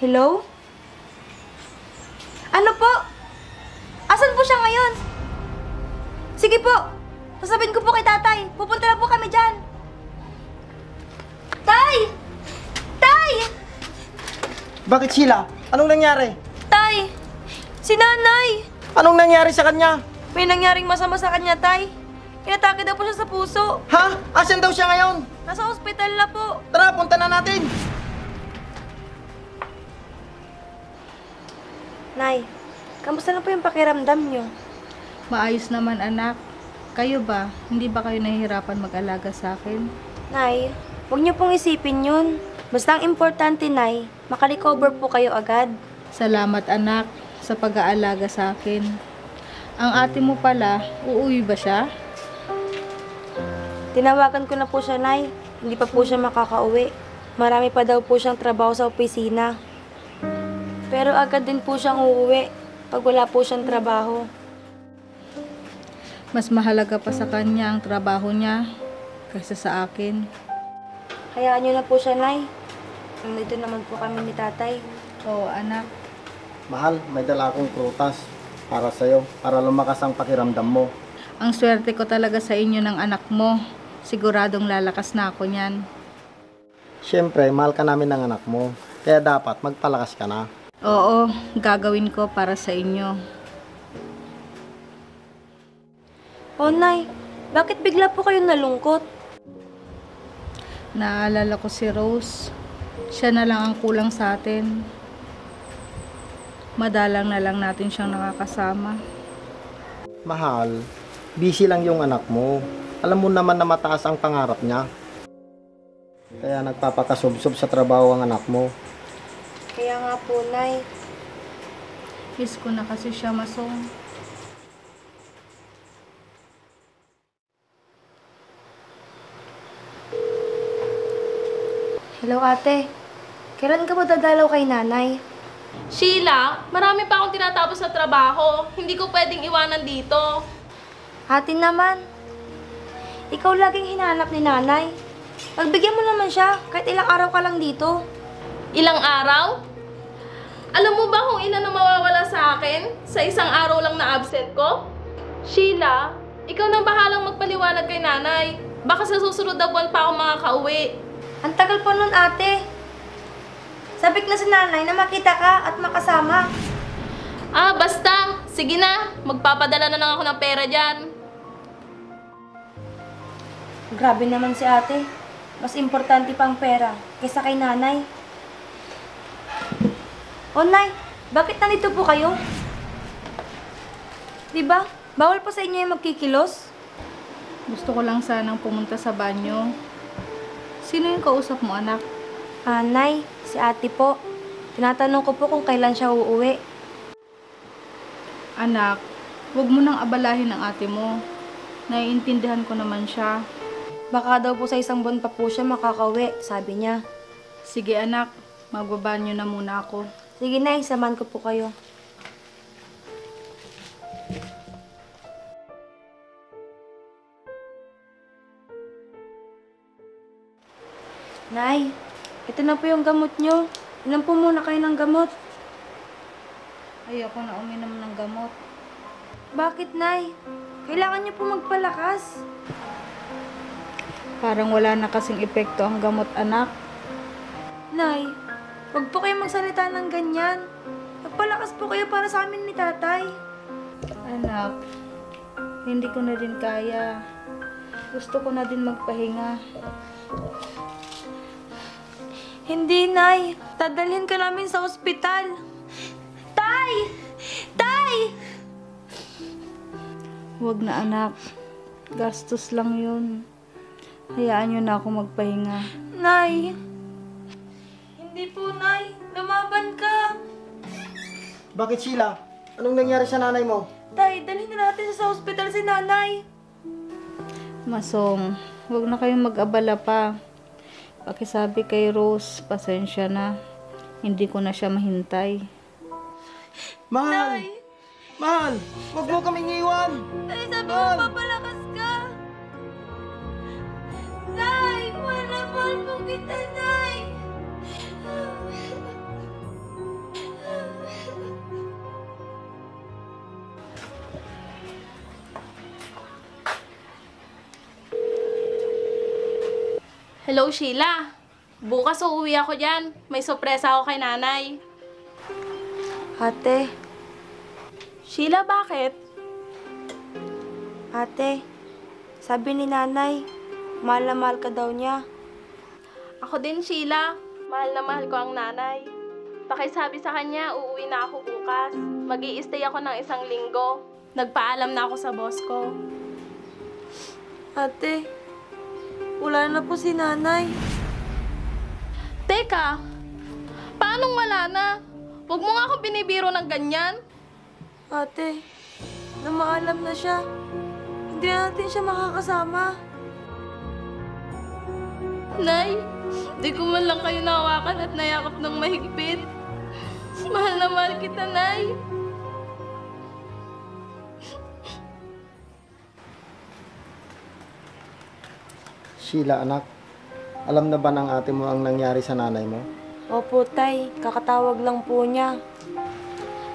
Hello? Ano po? Asan po siya ngayon? Sige po, sasabihin ko po kay tatay. Pupunta na po kami dyan. Tay! Tay! Bakit Sheila? Anong nangyari? Tay! Si nanay! Anong nangyari sa kanya? May nangyaring masama sa kanya, tay. Inatake daw po siya sa puso. Ha? Asan daw siya ngayon? Nasa ospital na po. Tara, punta na natin! Nay, kamusta na po yung pakiramdam niyo? Maayos naman anak. Kayo ba? Hindi ba kayo nahihirapan mag-alaga sa akin? Nay, huwag niyo pong isipin yun. Basta ang importante, Nay, makarecover po kayo agad. Salamat anak sa pag-aalaga sa akin. Ang ate mo pala, uuwi ba siya? Tinawagan ko na po siya, Nay. Hindi pa po siya makakauwi. Marami pa daw po siyang trabaho sa opisina. Pero agad din po siyang uuwi pag wala po siyang trabaho. Mas mahalaga pa sa kanya ang trabaho niya kaysa sa akin. Hayaan niyo na po siya, Nay. Nandito naman po kami ni tatay. Oo anak. Mahal, may dala akong prutas para sa'yo, para lumakas ang pakiramdam mo. Ang swerte ko talaga sa inyo ng anak mo. Siguradong lalakas na ako niyan. Siyempre, mahal ka namin ng anak mo, kaya dapat magpalakas ka na. Oo, gagawin ko para sa inyo. Oh, Nay, bakit bigla po kayo nalungkot? Naalala ko si Rose. Siya na lang ang kulang sa atin. Madalang na lang natin siyang nakakasama. Mahal, busy lang yung anak mo. Alam mo naman na mataas ang pangarap niya. Kaya nagpapakasubsob sa trabaho ang anak mo. Kaya nga po, Nay. Miss ko na kasi siya, Masong. Hello, ate. Kailan ka ba dadalaw kay nanay? Sheila, marami pa akong tinatapos sa trabaho. Hindi ko pwedeng iwanan dito. Ate naman. Ikaw laging hinahanap ni nanay. Pagbigyan mo naman siya, kahit ilang araw ka lang dito. Ilang araw? Alam mo ba kung ilan na mawawala sa akin sa isang araw lang na absent ko? Sheila, ikaw nang bahalang magpaliwanag kay nanay. Baka sa susunod na buwan pa ako makakauwi. Ang tagal pa nun, ate. Sabik na si nanay na makita ka at makasama. Ah, basta. Sige na. Magpapadala na lang ako ng pera dyan. Grabe naman si ate. Mas importante pang pera kaysa kay nanay. O, Nay, bakit nandito po kayo? Diba? Bawal pa sa inyo yung magkikilos? Gusto ko lang sanang pumunta sa banyo. Sino yung kausap mo, anak? Nay, si ate po. Tinatanong ko po kung kailan siya uuwi. Anak, huwag mo nang abalahin ang ate mo. Naiintindihan ko naman siya. Baka daw po sa isang buwan pa po siya makakauwi, sabi niya. Sige anak, magbabanyo na muna ako. Sige, Nay, samahan ko po kayo. Nay, ito na po yung gamot nyo. Inom po muna kayo ng gamot. Ayoko na uminom ng gamot. Bakit, Nay? Kailangan niyo po magpalakas. Parang wala na kasing epekto ang gamot, anak. Nay, huwag po kayong magsalita ng ganyan. Magpalakas po kayo para sa amin ni tatay. Anak, hindi ko na din kaya. Gusto ko na din magpahinga. Hindi, Nay. Dadalhin ka namin sa ospital. Tay! Tay! Huwag na anak. Gastos lang yun. Hayaan niyo na ako magpahinga. Nay! Hindi po, Nay. Lumaban ka. Bakit Sheila? Anong nangyari sa nanay mo? Tay, dalhin na natin sa ospital si nanay. Masong, huwag na kayong mag-abala pa. Pakisabi kay Rose, pasensya na. Hindi ko na siya mahintay. Mahal! Mahal! Huwag mo kaming iwan! Tay, sabi mo papalakas ka. kita, Nay! Hello, Sheila. Bukas uuwi ako dyan. May sorpresa ako kay nanay. Ate, Sheila, bakit? ate, sabi ni nanay, mahal na mahal ka daw niya. Ako din, Sheila. Mahal na mahal ko ang nanay. Pakisabi sa kanya, uuwi na ako bukas. Mag-i-stay ako ng 1 linggo. Nagpaalam na ako sa boss ko. Ate, wala na po si nanay. Teka, paanong wala na? Huwag mo nga ako binibiro ng ganyan. Ate, na maalam na siya. Hindi na natin siya makakasama. Nay, di ko man lang kayo nahawakan at nayakap ng mahigpit. Mahal na mahal kita, Nay. Sheila, anak, alam na ba ng ate mo ang nangyari sa nanay mo? Opo, tay. Kakatawag lang po niya.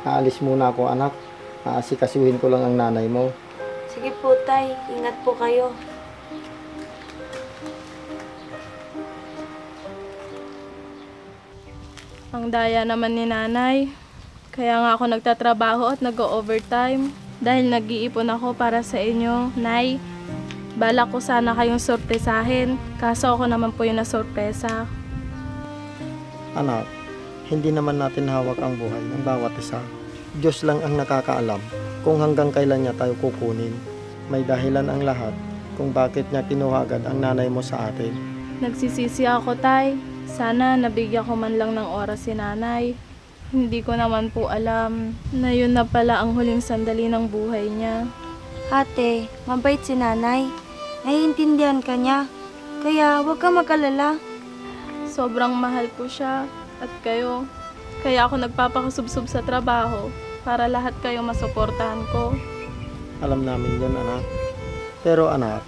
Aalis muna ako, anak. Aasikasuhin ko lang ang nanay mo. Sige po, tay. Ingat po kayo. Ang daya naman ni nanay. Kaya nga ako nagtatrabaho at nag-overtime. Dahil nag-iipon ako para sa inyo, Nay. Balak ko sana kayong sorpresahin. Kaso ako naman po yung nasorpresa. Anak, hindi naman natin hawak ang buhay ng bawat isa. Diyos lang ang nakakaalam kung hanggang kailan niya tayo kukunin. May dahilan ang lahat kung bakit niya kinuha agad ang nanay mo sa atin. Nagsisisi ako, Tay. Sana nabigyan ko man lang ng oras si nanay. Hindi ko naman po alam na yun na pala ang huling sandali ng buhay niya. Ate, mabait si nanay. Naiintindihan ka niya. Kaya huwag kang mag-alala. Sobrang mahal ko siya at kayo. Kaya ako nagpapakasubsob sa trabaho para lahat kayo masuportahan ko. Alam namin yun, anak. Pero anak,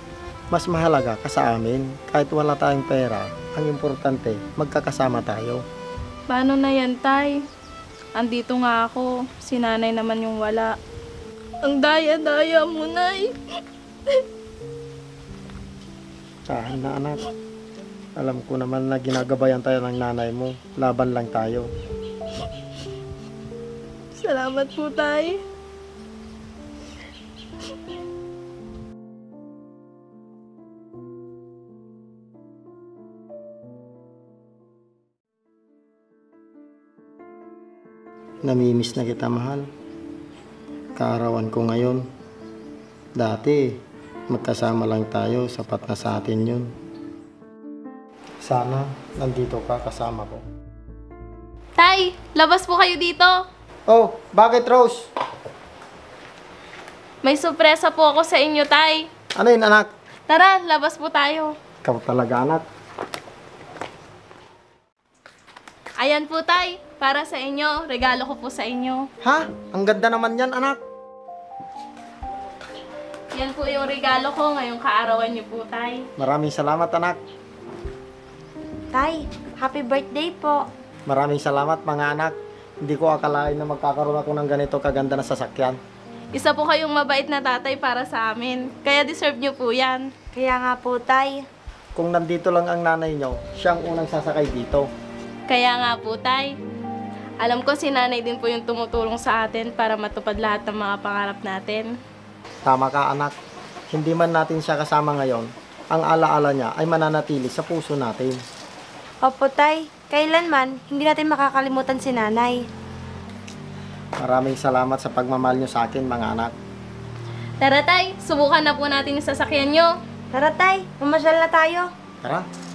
mas mahalaga ka sa amin. Kahit wala tayong pera, ang importante, magkakasama tayo. Paano na yan, Tay? Andito nga ako. Si nanay naman yung wala. Ang daya-daya mo, Nay. Tahan na, anak. Alam ko naman na ginagabayan tayo ng nanay mo. Laban lang tayo. Salamat po, Tay. Namimiss na kita, mahal. Kaarawan ko ngayon. Dati, magkasama lang tayo. Sapat na sa atin yun. Sana, nandito ka kasama ko. Tay, labas po kayo dito. Oh, bakit, Rose? May sorpresa po ako sa inyo, Tay. Ano yun, anak? Tara, labas po tayo. Ikaw talaga, anak. Ayan po, Tay. Para sa inyo. Regalo ko po sa inyo. Ha? Ang ganda naman yan, anak. Yan po yung regalo ko ngayong kaarawan niyo po, Tay. Maraming salamat, anak. Tay, happy birthday po. Maraming salamat, mga anak. Hindi ko akalain na magkakaroon ako ng ganito kaganda na sasakyan. Isa po kayong mabait na tatay para sa amin. Kaya deserve niyo po yan. Kaya nga po, tay. Kung nandito lang ang nanay nyo, siya ang unang sasakay dito. Kaya nga po, Tay. Alam ko si nanay din po yung tumutulong sa atin para matupad lahat ng mga pangarap natin. Tama ka, anak. Hindi man natin siya kasama ngayon, ang alaala niya ay mananatili sa puso natin. Opo, tay. Kailanman, hindi natin makakalimutan si nanay. Maraming salamat sa pagmamahal nyo sa akin, mga anak. Tara, Tay. Subukan na po natin yung sasakyan nyo. Tara, tay. Mamasyal na tayo. Tara.